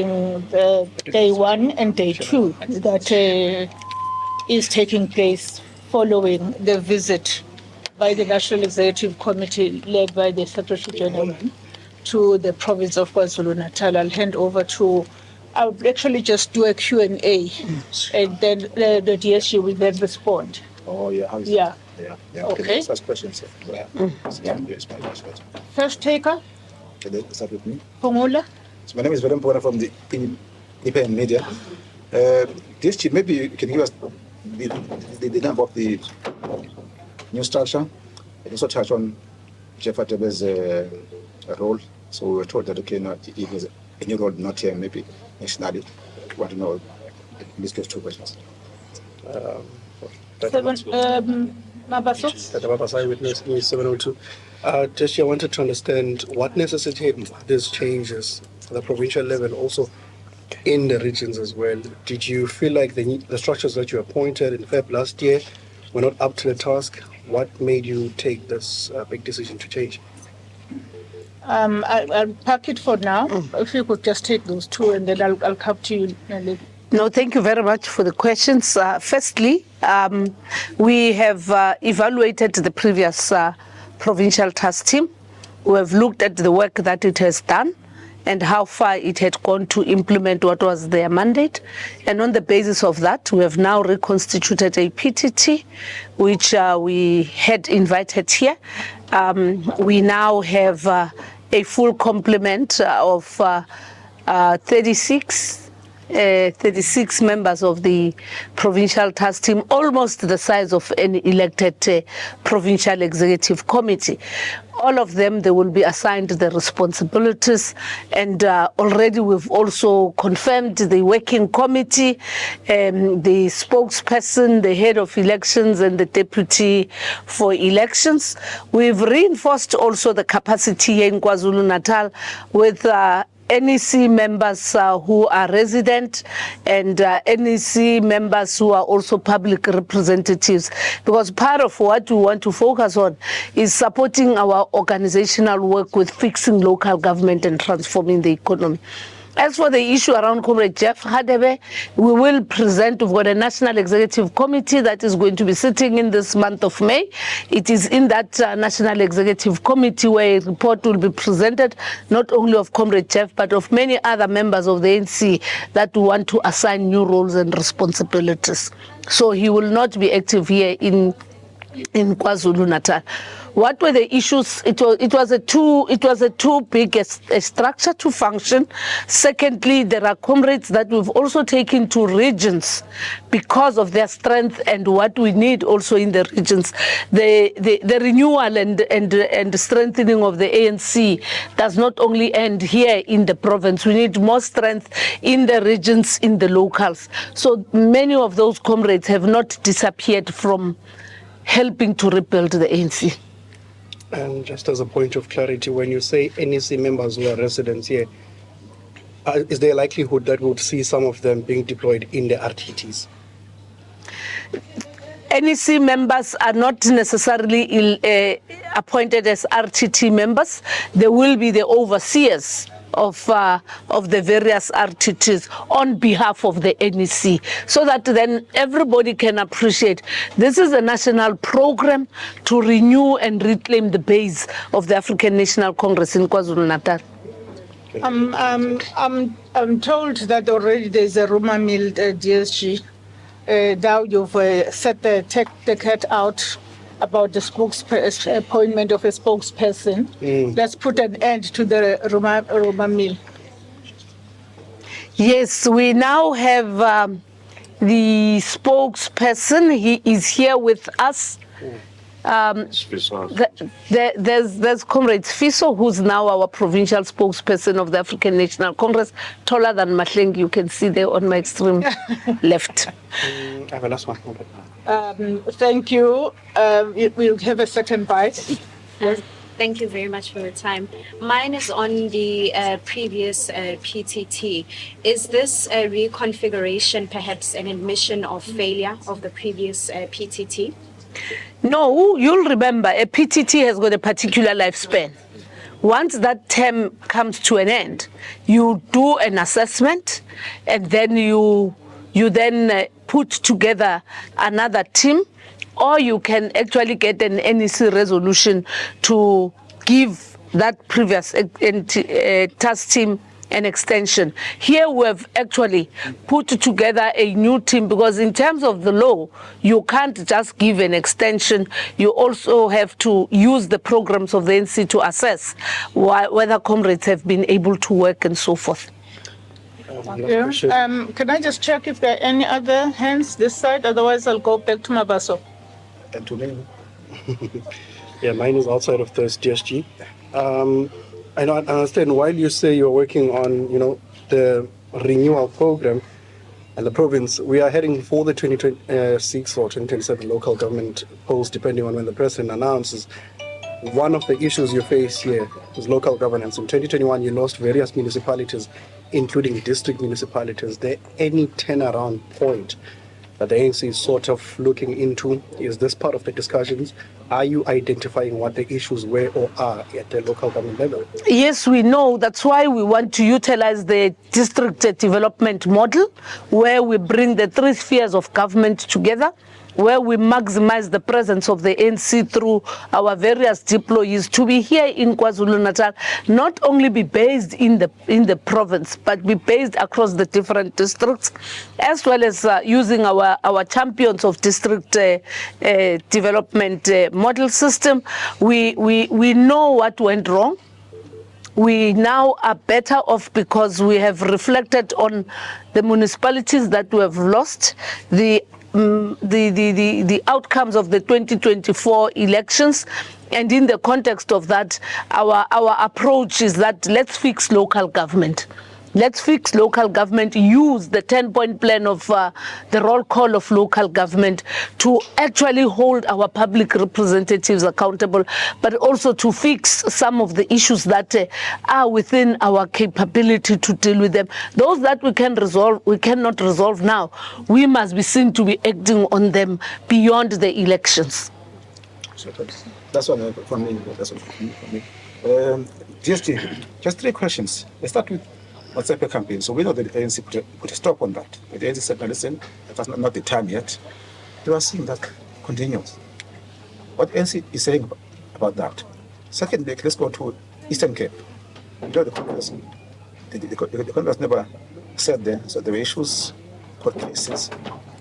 the day 1 and day 2 that is taking place following the visit by the National Executive Committee led by the Secretary General to the province of Kwa-Zulu Natal. I'll hand over to, I'll actually just do a Q&A and then the DSG will then respond. Oh, yeah. How is Yeah. Yeah. Okay. First question, sir. Yeah. Yes, my last question. First taker, Can they start with me? Pungula. So my name is Vedan Pona from the independent media. DSG, maybe you can give us the number of the new structure and also touch on Jeff Atebe's role. So we were told that, okay, no, it is a new role, not here, maybe nationally. We want to know, in this case, 2 questions. Mabaso. Mabasai, witness 702. Just I wanted to understand what necessitated these changes at the provincial level, also in the regions as well. Did you feel like the structures that you appointed in Feb last year were not up to the task? What made you take this big decision to change? I'll pack it for now. If you could just take those 2 and then I'll come to you later. No, thank you very much for the questions. Firstly, we have evaluated the previous provincial task team. We have looked at the work that it has done and how far it had gone to implement what was their mandate. And on the basis of that, we have now reconstituted a PTT, which we had invited here. We now have a full complement of 36 members of the provincial task team, almost the size of an elected provincial executive committee. All of them, they will be assigned the responsibilities, and already we've also confirmed the working committee, the spokesperson, the head of elections, and the deputy for elections. We've reinforced also the capacity here in KwaZulu Natal with NEC members who are resident and NEC members who are also public representatives, because part of what we want to focus on is supporting our organizational work with fixing local government and transforming the economy. As for the issue around Comrade Jeff Hadebe, we will present. We've got a National Executive Committee that is going to be sitting in this month of May. It is in that National Executive Committee where a report will be presented, not only of Comrade Jeff, but of many other members of the ANC that want to assign new roles and responsibilities. So he will not be active here in KwaZulu Natal. What were the issues? It was a too big a structure to function. Secondly, there are comrades that we've also taken to regions because of their strength and what we need also in the regions. The renewal and strengthening of the ANC does not only end here in the province. We need more strength in the regions, in the locals. So many of those comrades have not disappeared from helping to rebuild the ANC. And just as a point of clarity, when you say NEC members who are residents here, is there a likelihood that we would see some of them being deployed in the RTTs? NEC members are not necessarily appointed as RTT members. They will be the overseers of the various RTTs on behalf of the NEC, so that then everybody can appreciate this is a national program to renew and reclaim the base of the African National Congress in KwaZulu Natal. I'm told that already there's a rumor mill at DSG. Now you've set the cat out about the appointment of a spokesperson. Let's put an end to the rumor mill. Yes, we now have the spokesperson. He is here with us. There's Comrade Fiso, who's now our provincial spokesperson of the African National Congress, taller than Mahlengi. You can see there on my extreme left. I have a last one. Thank you. We'll have a second bite. Thank you very much for your time. Mine is on the previous PTT. Is this a reconfiguration, perhaps an admission of failure of the previous PTT? No, you'll remember a PTT has got a particular lifespan. Once that term comes to an end, you do an assessment, and then you then put together another team, or you can actually get an NEC resolution to give that previous task team an extension. Here we have actually put together a new team, because in terms of the law, you can't just give an extension. You also have to use the programs of the ANC to assess whether comrades have been able to work and so forth. Yeah. Can I just check if there are any other hands this side? Otherwise, I'll go back to Mabaso. And to me, Yeah, mine is outside of this DSG. I don't understand, while you say you're working on, the renewal program and the province, we are heading for the 2026 or 2027 local government polls, depending on when the president announces. One of the issues you face here is local governance. In 2021, you lost various municipalities, including district municipalities. Is there any turnaround point that the ANC is sort of looking into? Is this part of the discussions? Are you identifying what the issues were or are at the local government level? Yes, we know. That's why we want to utilize the district development model, where we bring the three spheres of government together, where we maximize the presence of the ANC through our various deployees to be here in Kwa-Zulu Natal, not only be based in the province, but be based across the different districts, as well as using our champions of district development model system. We know what went wrong. We now are better off because we have reflected on the municipalities that we have lost, the outcomes of the 2024 elections, and in the context of that, our approach is that let's fix local government. Let's fix local government, use the 10-point plan of the roll call of local government to actually hold our public representatives accountable, but also to fix some of the issues that are within our capability to deal with them. Those that we can resolve, we cannot resolve now. We must be seen to be acting on them beyond the elections. so that's one from me. That's one from me. GST, just three questions. Let's start with WhatsApp campaign. So we know that the ANC put a stop on that. But the ANC said, no, listen, that's not the time yet. You are seeing that continues. What ANC is saying about that? Secondly, let's go to Eastern Cape. You know, the Congress never said there, so there were issues, court cases.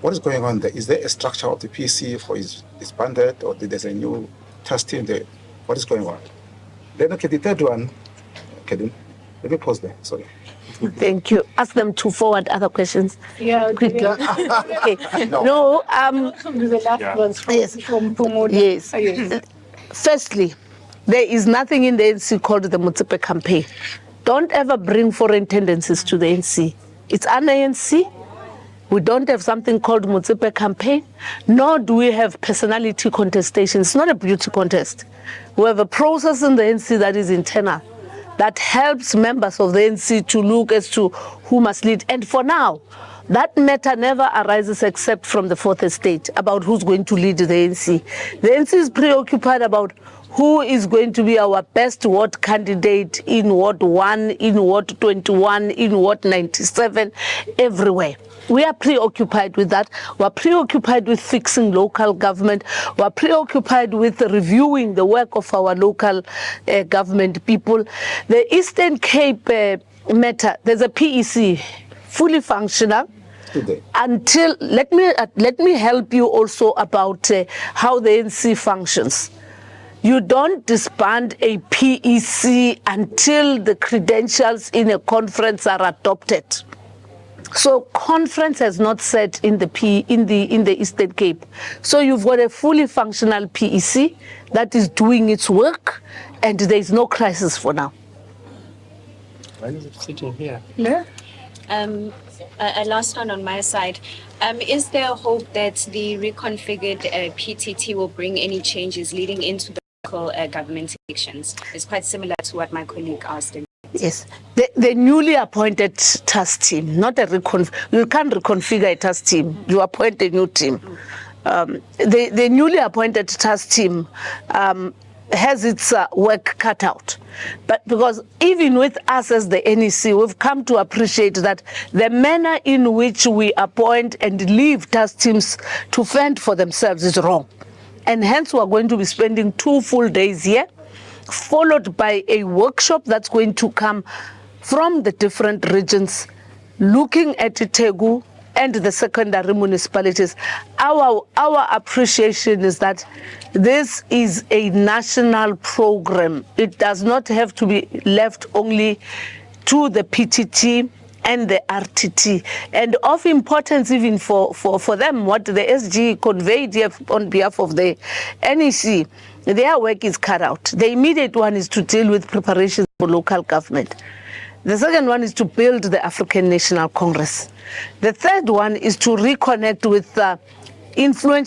What is going on there? Is there a structure of the PC for disbanded, or there's a new task team there? What is going on? Then, okay, the third one, okay, let me pause there, sorry. Thank you. Ask them to forward other questions. Yeah. Quickly. Okay. No. The last ones Yes. from Pomoda. Yes. Yes. Firstly, there is nothing in the ANC called the Motsepe campaign. Don't ever bring foreign tendencies to the ANC. It's an ANC. We don't have something called Motsepe campaign, nor do we have personality contestation. It's not a beauty contest. We have a process in the ANC that is internal, that helps members of the ANC to look as to who must lead. And for now, that matter never arises except from the fourth estate about who's going to lead the ANC. The ANC is preoccupied about who is going to be our best ward candidate in Ward 1, in Ward 21, in Ward 97, everywhere. We are preoccupied with that. We're preoccupied with fixing local government. We're preoccupied with reviewing the work of our local government people. The Eastern Cape matter, there's a PEC, fully functional. Until, let me help you also about how the ANC functions. You don't disband a PEC until the credentials in a conference are adopted. So conference has not set in the Eastern Cape. So you've got a fully functional PEC that is doing its work, and there is no crisis for now. Why is it sitting here? Yeah. A last one on my side. Is there a hope that the reconfigured PTT will bring any changes leading into the local government elections? It's quite similar to what my colleague asked. Yes, the newly appointed task team, not a you can't reconfigure a task team, you appoint a new team. The newly appointed task team has its work cut out. But because even with us as the NEC, we've come to appreciate that the manner in which we appoint and leave task teams to fend for themselves is wrong. And hence we're going to be spending 2 full days here, followed by a workshop that's going to come from the different regions, looking at Tegu and the secondary municipalities. Our appreciation is that this is a national program. It does not have to be left only to the PTT and the RTT. And of importance even for them, what the SG conveyed here on behalf of the NEC, their work is cut out. The immediate one is to deal with preparations for local government. The second one is to build the African National Congress. The third one is to reconnect with influential